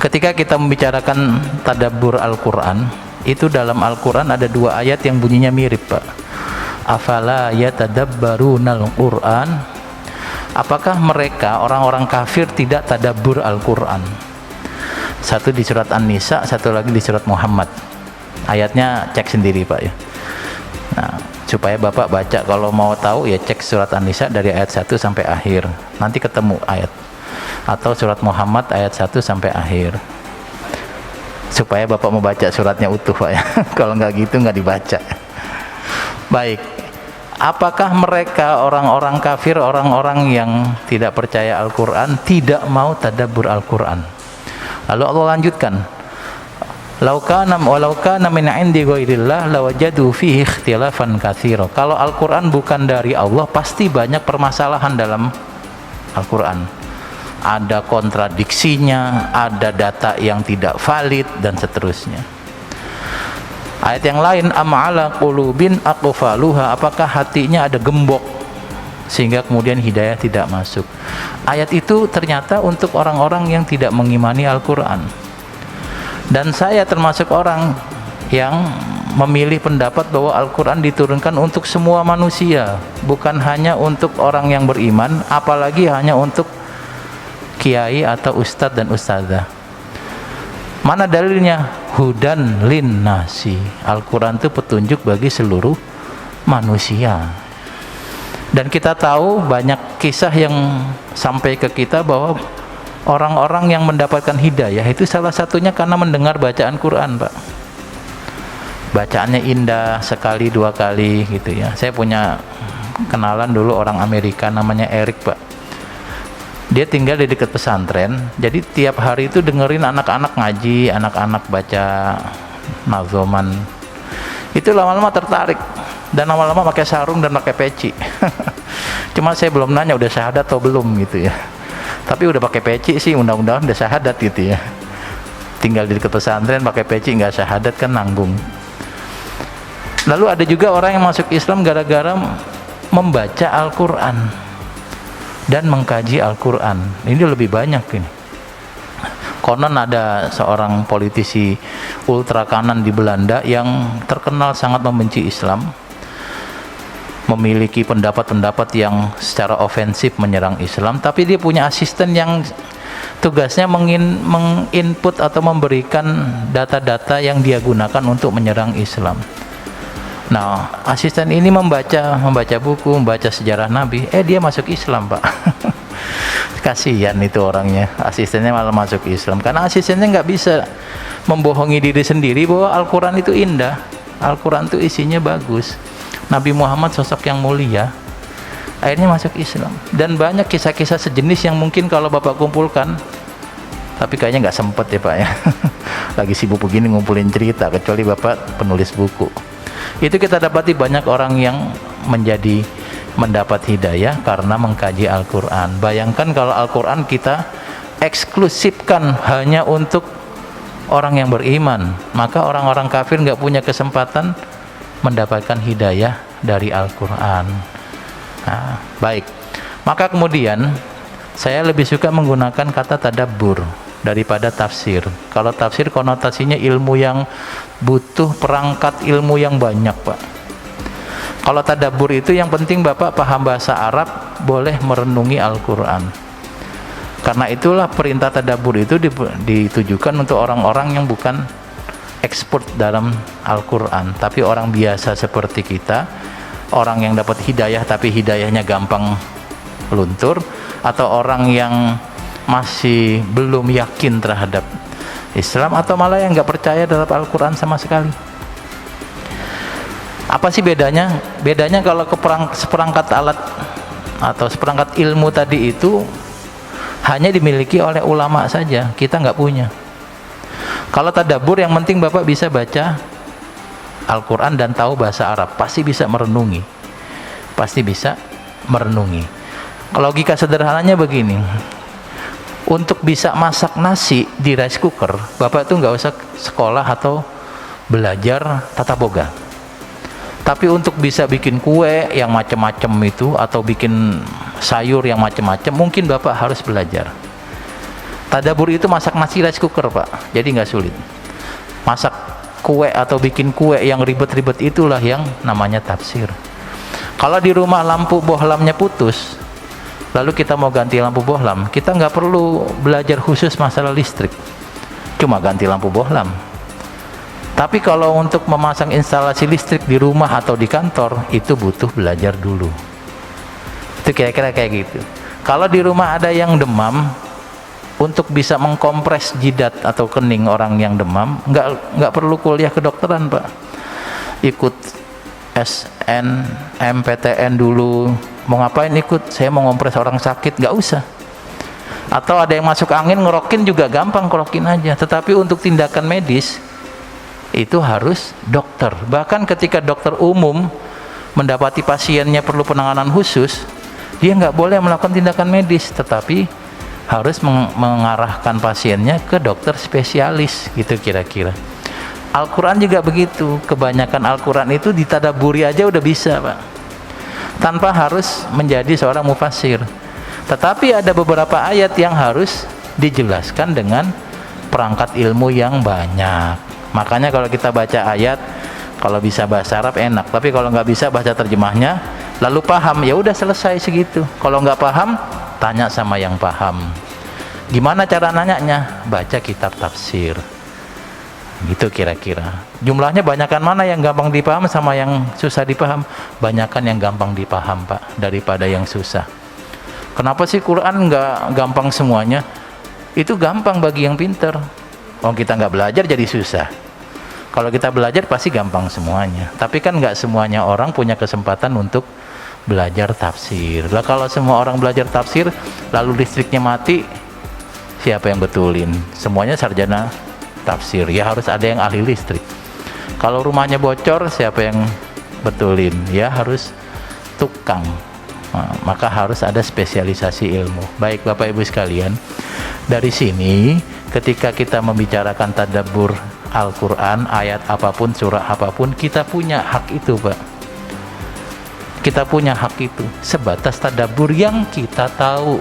Ketika kita membicarakan tadabbur Al-Quran, itu dalam Al-Quran ada 2 ayat yang bunyinya mirip, Pak. Afala yatadabbarunal Quran, apakah mereka orang-orang kafir tidak tadabbur Al-Quran? Satu di surat An-Nisa, satu lagi di surat Muhammad. Ayatnya cek sendiri, Pak ya. Nah, supaya Bapak baca, kalau mau tahu ya cek surat An-Nisa dari ayat 1 sampai akhir, nanti ketemu ayat. Atau surat Muhammad ayat 1 sampai akhir, supaya Bapak mau baca suratnya utuh, Pak ya. Kalau nggak gitu nggak dibaca. Baik, apakah mereka orang-orang kafir, orang-orang yang tidak percaya Al-Quran, tidak mau tadabbur Al-Quran? Lalu Allah lanjutkan, walau kana min indi ghairillah lawajadu fihi ikhtilafan katsira. Kalau Al-Quran bukan dari Allah, pasti banyak permasalahan dalam Al-Quran. Ada kontradiksinya, ada data yang tidak valid, dan seterusnya. Ayat yang lain, am ala qulubin aqfaluha, apakah hatinya ada gembok sehingga kemudian hidayah tidak masuk. Ayat itu ternyata untuk orang-orang yang tidak mengimani Al-Quran. Dan saya termasuk orang yang memilih pendapat bahwa Al-Quran diturunkan untuk semua manusia, bukan hanya untuk orang yang beriman, apalagi hanya untuk kiai atau ustadz dan ustadzah. Mana dalilnya? Hudan lin nasi. Al-Quran itu petunjuk bagi seluruh manusia. Dan kita tahu banyak kisah yang sampai ke kita bahwa orang-orang yang mendapatkan hidayah itu salah satunya karena mendengar bacaan Quran, Pak. Bacaannya indah, sekali 2 kali gitu ya. Saya punya kenalan dulu orang Amerika namanya Eric, Pak. Dia tinggal di dekat pesantren, jadi tiap hari itu dengerin anak-anak ngaji, anak-anak baca nazoman. Itu lama-lama tertarik, dan lama-lama pakai sarung dan pakai peci. Cuma saya belum nanya udah syahadat atau belum gitu ya. Tapi udah pakai peci sih, undang-undang udah syahadat gitu ya. Tinggal di dekat pesantren pakai peci nggak syahadat kan nanggung. Lalu ada juga orang yang masuk Islam gara-gara membaca Al-Quran dan mengkaji Al-Quran. Ini lebih banyak ini. Konon ada seorang politisi ultra kanan di Belanda yang terkenal sangat membenci Islam, memiliki pendapat-pendapat yang secara ofensif menyerang Islam, tapi dia punya asisten yang tugasnya menginput atau memberikan data-data yang dia gunakan untuk menyerang Islam. Nah, asisten ini membaca buku, membaca sejarah Nabi, dia masuk Islam, Pak. Kasihan itu orangnya, asistennya malah masuk Islam, karena asistennya nggak bisa membohongi diri sendiri bahwa Al-Quran itu indah, Al-Quran itu isinya bagus, Nabi Muhammad sosok yang mulia, akhirnya masuk Islam. Dan banyak kisah-kisah sejenis yang mungkin kalau Bapak kumpulkan, tapi kayaknya nggak sempet ya, Pak ya. Lagi sibuk begini ngumpulin cerita, kecuali Bapak penulis buku. Itu kita dapati banyak orang yang mendapat hidayah karena mengkaji Al-Quran. Bayangkan kalau Al-Quran kita eksklusifkan hanya untuk orang yang beriman, maka orang-orang kafir nggak punya kesempatan mendapatkan hidayah dari Al-Quran. Nah, baik, maka kemudian saya lebih suka menggunakan kata tadabbur daripada tafsir. Kalau tafsir konotasinya ilmu yang butuh perangkat ilmu yang banyak, Pak. Kalau tadabbur itu yang penting Bapak paham bahasa Arab, boleh merenungi Al-Quran. Karena itulah perintah tadabbur itu ditujukan untuk orang-orang yang bukan expert dalam Al-Quran, tapi orang biasa seperti kita, orang yang dapat hidayah tapi hidayahnya gampang luntur, atau orang yang masih belum yakin terhadap Islam, atau malah yang nggak percaya terhadap Al-Quran sama sekali. Apa sih bedanya? Bedanya kalau seperangkat alat atau seperangkat ilmu tadi itu hanya dimiliki oleh ulama saja, kita nggak punya. Kalau tadabbur yang penting Bapak bisa baca Al-Quran dan tahu bahasa Arab, pasti bisa merenungi, Logika sederhananya begini, untuk bisa masak nasi di rice cooker, Bapak itu nggak usah sekolah atau belajar tata boga. Tapi untuk bisa bikin kue yang macam-macam itu, atau bikin sayur yang macam-macam, mungkin Bapak harus belajar. Tadabbur itu masak nasi rice cooker, Pak, jadi nggak sulit. Masak kue atau bikin kue yang ribet-ribet itulah yang namanya tafsir. Kalau di rumah lampu bohlamnya putus, lalu kita mau ganti lampu bohlam, kita nggak perlu belajar khusus masalah listrik, cuma ganti lampu bohlam. Tapi kalau untuk memasang instalasi listrik di rumah atau di kantor, itu butuh belajar dulu. Itu kira-kira kayak gitu. Kalau di rumah ada yang demam, untuk bisa mengkompres jidat atau kening orang yang demam, nggak perlu kuliah kedokteran, Pak. Ikut SNMPTN dulu, mau ngapain ikut? Saya mau ngompres orang sakit, nggak usah. Atau ada yang masuk angin, ngerokin juga gampang, ngerokin aja. Tetapi untuk tindakan medis itu harus dokter. Bahkan ketika dokter umum mendapati pasiennya perlu penanganan khusus, dia nggak boleh melakukan tindakan medis, tetapi harus mengarahkan pasiennya ke dokter spesialis, gitu kira-kira. Al-Quran juga begitu. Kebanyakan Al-Quran itu ditadaburi aja udah bisa, Pak, tanpa harus menjadi seorang mufassir. Tetapi ada beberapa ayat yang harus dijelaskan dengan perangkat ilmu yang banyak. Makanya kalau kita baca ayat, kalau bisa bahasa Arab enak, tapi kalau nggak bisa baca terjemahnya lalu paham, ya udah selesai segitu. Kalau nggak paham, tanya sama yang paham. Gimana cara nanyanya? Baca kitab tafsir, gitu kira-kira. Jumlahnya banyakan mana yang gampang dipaham sama yang susah dipaham? Banyakan yang gampang dipaham, Pak, daripada yang susah. Kenapa sih Quran nggak gampang semuanya? Itu gampang bagi yang pinter. Kalau kita nggak belajar jadi susah. Kalau kita belajar pasti gampang semuanya. Tapi kan nggak semuanya orang punya kesempatan untuk belajar tafsir. Lah kalau semua orang belajar tafsir lalu listriknya mati, siapa yang betulin? Semuanya sarjana tafsir, ya harus ada yang ahli listrik. Kalau rumahnya bocor, siapa yang betulin? Ya harus tukang. Nah, maka harus ada spesialisasi ilmu. Baik Bapak Ibu sekalian, dari sini ketika kita membicarakan tadabbur Al-Quran, ayat apapun, surah apapun, kita punya hak itu, Pak. Kita punya hak itu sebatas tadabbur yang kita tahu.